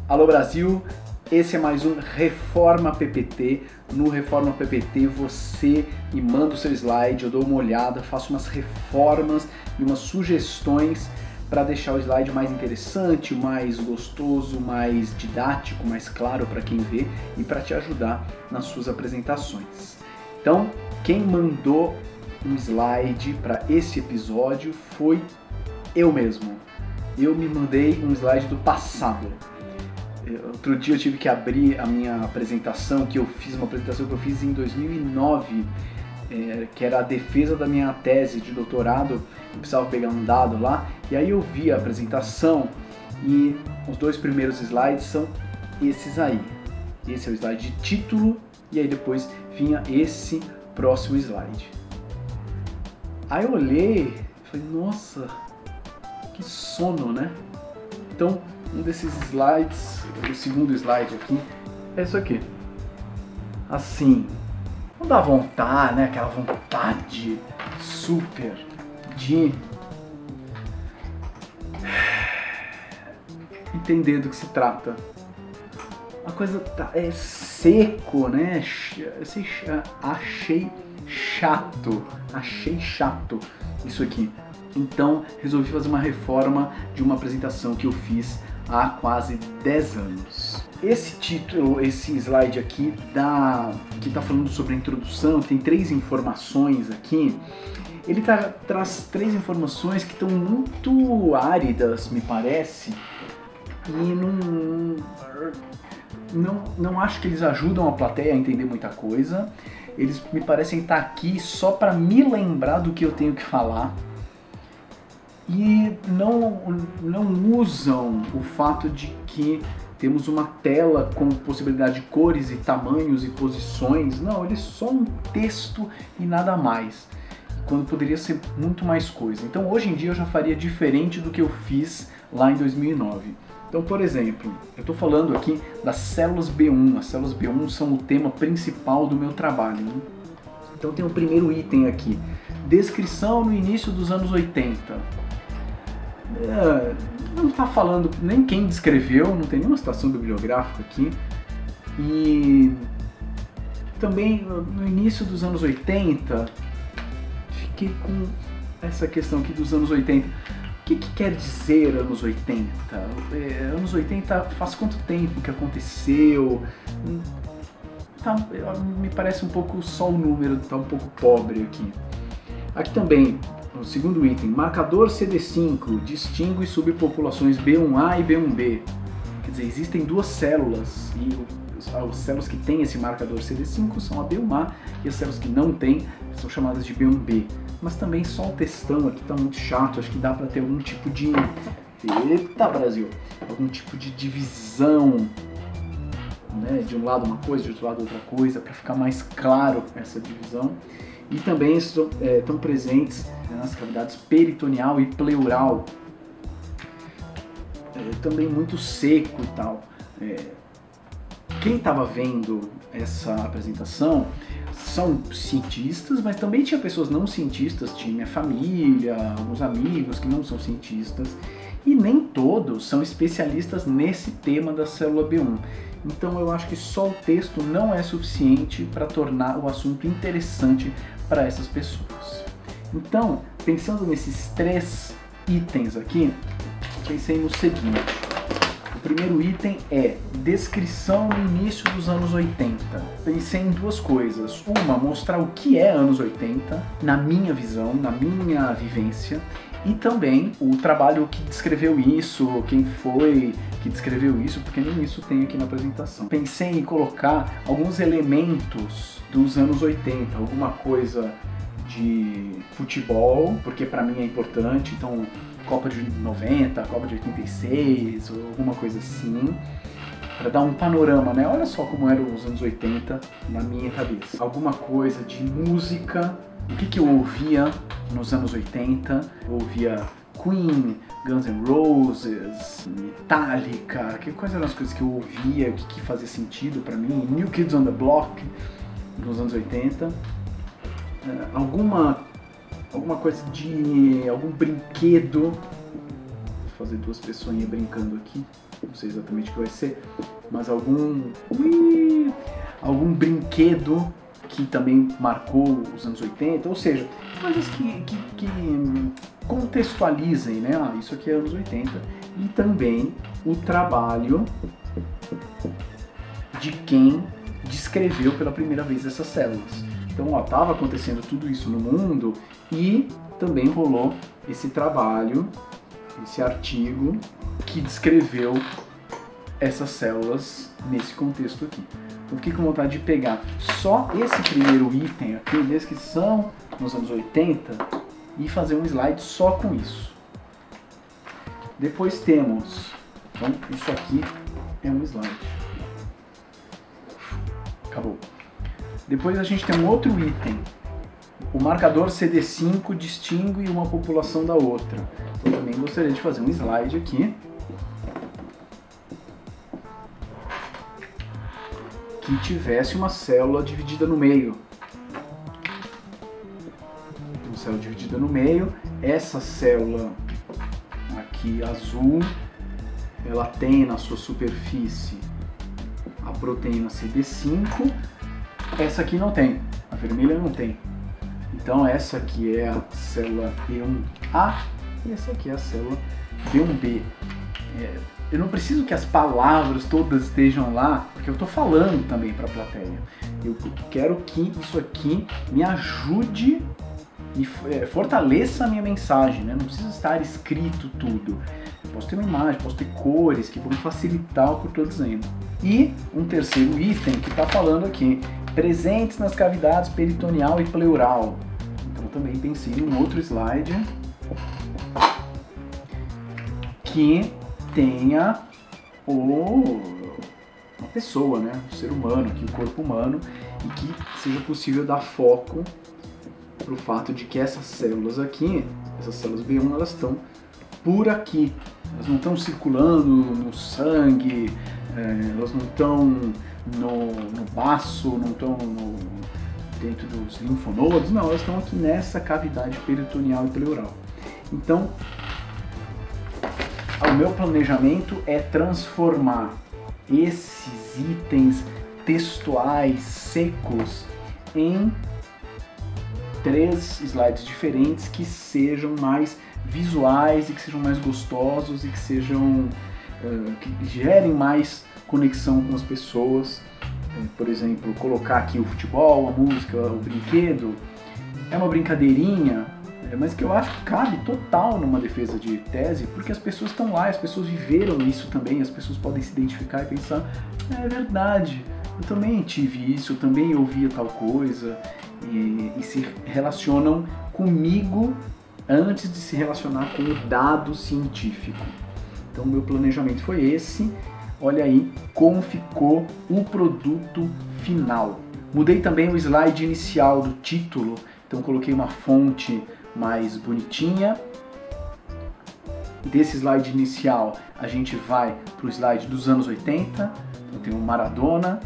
Alô Brasil, esse é mais um Reforma PPT. No Reforma PPT você me manda o seu slide, eu dou uma olhada, faço umas reformas e umas sugestões para deixar o slide mais interessante, mais gostoso, mais didático, mais claro para quem vê e para te ajudar nas suas apresentações. Então, quem mandou um slide para esse episódio foi eu mesmo. Eu me mandei um slide do passado. Outro dia eu tive que abrir a minha apresentação, uma apresentação que eu fiz em 2009, que era a defesa da minha tese de doutorado. Eu precisava pegar um dado lá, e aí eu vi a apresentação e os dois primeiros slides são esses aí. Esse é o slide de título e aí depois vinha esse próximo slide. Aí eu olhei e falei, nossa, que sono, né? Então, um desses slides, o segundo slide aqui, é isso aqui. Assim, não dá vontade, né? Aquela vontade super de entender do que se trata. A coisa é seco, né? Achei chato isso aqui. Então resolvi fazer uma reforma de uma apresentação que eu fiz há quase 10 anos. Esse título, esse slide aqui, que está falando sobre a introdução, tem 3 informações aqui. Ele traz 3 informações que estão muito áridas, me parece, e não acho que eles ajudam a plateia a entender muita coisa. Eles me parecem estar aqui só para me lembrar do que eu tenho que falar. E não usam o fato de que temos uma tela com possibilidade de cores e tamanhos e posições. Não, ele é só um texto e nada mais, quando poderia ser muito mais coisa. Então hoje em dia eu já faria diferente do que eu fiz lá em 2009. Então, por exemplo, eu estou falando aqui das células B1. As células B1 são o tema principal do meu trabalho, né? Então tem o primeiro item aqui, descrição no início dos anos 80. Não está falando nem quem descreveu, não tem nenhuma citação bibliográfica aqui. E também no início dos anos 80, fiquei com essa questão aqui dos anos 80. O que quer dizer anos 80? Anos 80 faz quanto tempo que aconteceu? Me parece um pouco só o número, está um pouco pobre aqui. Aqui também, o segundo item, marcador CD5, distingue subpopulações B1A e B1B. Quer dizer, existem 2 células e as células que têm esse marcador CD5 são a B1A e as células que não têm são chamadas de B1B. Mas também só o textão aqui está muito chato, acho que dá para ter algum tipo de... Eita, Brasil! Algum tipo de divisão, né? De um lado uma coisa, de outro lado outra coisa, para ficar mais claro essa divisão. E também estão presentes nas cavidades peritoneal e pleural. Também muito seco e tal. Quem estava vendo essa apresentação são cientistas, mas também tinha pessoas não cientistas, tinha minha família, alguns amigos que não são cientistas, e nem todos são especialistas nesse tema da célula B1. Então eu acho que só o texto não é suficiente para tornar o assunto interessante para essas pessoas. Então, pensando nesses 3 itens aqui, pensei no seguinte. O primeiro item é descrição no início dos anos 80. Pensei em 2 coisas. Uma, mostrar o que é anos 80, na minha visão, na minha vivência, e também o trabalho que descreveu isso, quem foi que descreveu isso, porque nem isso tem aqui na apresentação. Pensei em colocar alguns elementos dos anos 80, alguma coisa de futebol, porque para mim é importante, então Copa de 90, Copa de 86, ou alguma coisa assim, para dar um panorama, né? Olha só como eram os anos 80 na minha cabeça. Alguma coisa de música, o que eu ouvia nos anos 80, eu ouvia Queen, Guns N' Roses, Metallica, quais eram as coisas que eu ouvia, o que fazia sentido para mim, New Kids on the Block, nos anos 80, alguma coisa de algum brinquedo, vou fazer 2 pessoinhas brincando aqui, não sei exatamente o que vai ser, mas algum brinquedo que também marcou os anos 80, ou seja, coisas que contextualizem, né? Isso aqui é anos 80, e também o trabalho de quem descreveu pela primeira vez essas células. Então, estava acontecendo tudo isso no mundo e também rolou esse trabalho, esse artigo que descreveu essas células nesse contexto aqui. Eu fiquei com vontade de pegar só esse primeiro item aqui, descrição nos anos 80, e fazer um slide só com isso. Depois temos, então isso aqui é um slide. Acabou. Depois a gente tem um outro item. O marcador CD5 distingue uma população da outra. Eu também gostaria de fazer um slide aqui que tivesse uma célula dividida no meio. Uma célula dividida no meio. Essa célula aqui azul, ela tem na sua superfície a proteína CD5. Essa aqui não tem, a vermelha não tem. Então essa aqui é a célula B1A e essa aqui é a célula B1B. Eu não preciso que as palavras todas estejam lá, porque eu estou falando também para a plateia. Eu quero que isso aqui me ajude e fortaleça a minha mensagem, né? Não precisa estar escrito tudo. Eu posso ter uma imagem, posso ter cores que vão facilitar o que eu estou dizendo. E um terceiro item que está falando aqui, presentes nas cavidades peritoneal e pleural. Então também pensei em um outro slide que tenha uma pessoa, né? O ser humano, aqui, o corpo humano, e que seja possível dar foco para o fato de que essas células aqui, essas células B1, elas estão por aqui. Elas não estão circulando no sangue, elas não estão no baço, não estão dentro dos linfonodos, não, elas estão aqui nessa cavidade peritoneal e pleural. Então, o meu planejamento é transformar esses itens textuais secos em 3 slides diferentes que sejam mais visuais e que sejam mais gostosos e que sejam que gerem mais conexão com as pessoas. Por exemplo, colocar aqui o futebol, a música, o brinquedo, é uma brincadeirinha, mas que eu acho que cabe total numa defesa de tese, porque as pessoas estão lá, as pessoas viveram isso também, as pessoas podem se identificar e pensar, é verdade, eu também tive isso, eu também ouvia tal coisa, e se relacionam comigo antes de se relacionar com o dado científico. Então o meu planejamento foi esse. Olha aí como ficou o produto final. Mudei também o slide inicial do título, então coloquei uma fonte mais bonitinha. Desse slide inicial a gente vai para o slide dos anos 80, então tem o Maradona,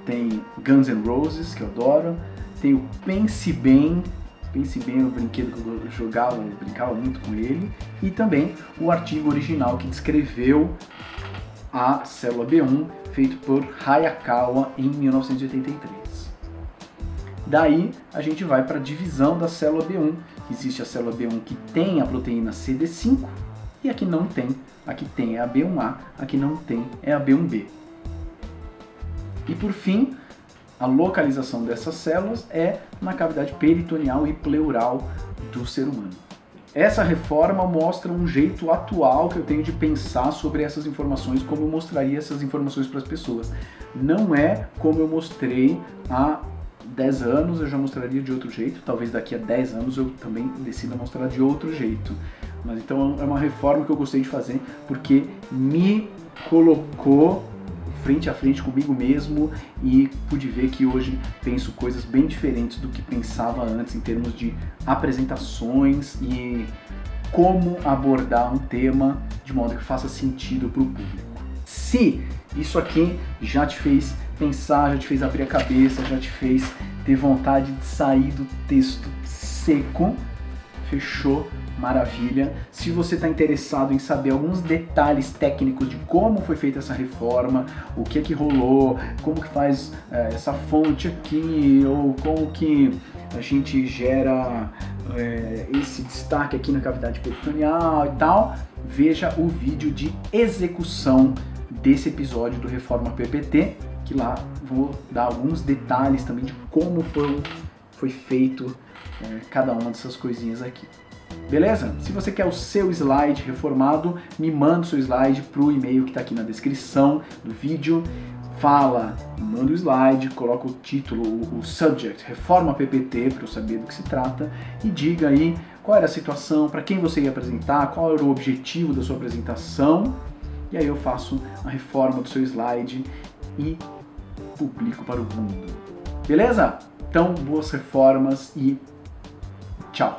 tem Guns N' Roses, que eu adoro, tem o Pense Bem, o brinquedo que eu brincava muito com ele, e também o artigo original que descreveu a célula B1, feito por Hayakawa em 1983. Daí a gente vai para a divisão da célula B1. Existe a célula B1 que tem a proteína CD5 e a que não tem. A que tem é a B1A, a que não tem é a B1B. E por fim, a localização dessas células é na cavidade peritoneal e pleural do ser humano. Essa reforma mostra um jeito atual que eu tenho de pensar sobre essas informações, como eu mostraria essas informações para as pessoas. Não é como eu mostrei há 10 anos, eu já mostraria de outro jeito, talvez daqui a 10 anos eu também decida mostrar de outro jeito. Mas então é uma reforma que eu gostei de fazer porque me colocou frente a frente comigo mesmo e pude ver que hoje penso coisas bem diferentes do que pensava antes em termos de apresentações e como abordar um tema de modo que faça sentido para o público. Se isso aqui já te fez pensar, já te fez abrir a cabeça, já te fez ter vontade de sair do texto seco, Fechou? Maravilha. Se você está interessado em saber alguns detalhes técnicos de como foi feita essa reforma, o que rolou, como que faz essa fonte aqui, ou como que a gente gera esse destaque aqui na cavidade peritoneal e tal, veja o vídeo de execução desse episódio do Reforma PPT, que lá vou dar alguns detalhes também de como foi feito cada uma dessas coisinhas aqui. Beleza? Se você quer o seu slide reformado, me manda o seu slide para o e-mail que está aqui na descrição do vídeo. Manda o slide, coloca o título, o subject, Reforma PPT, para eu saber do que se trata, e diga aí qual era a situação, para quem você ia apresentar, qual era o objetivo da sua apresentação, e aí eu faço a reforma do seu slide e publico para o mundo. Beleza? Então, boas reformas e tchau!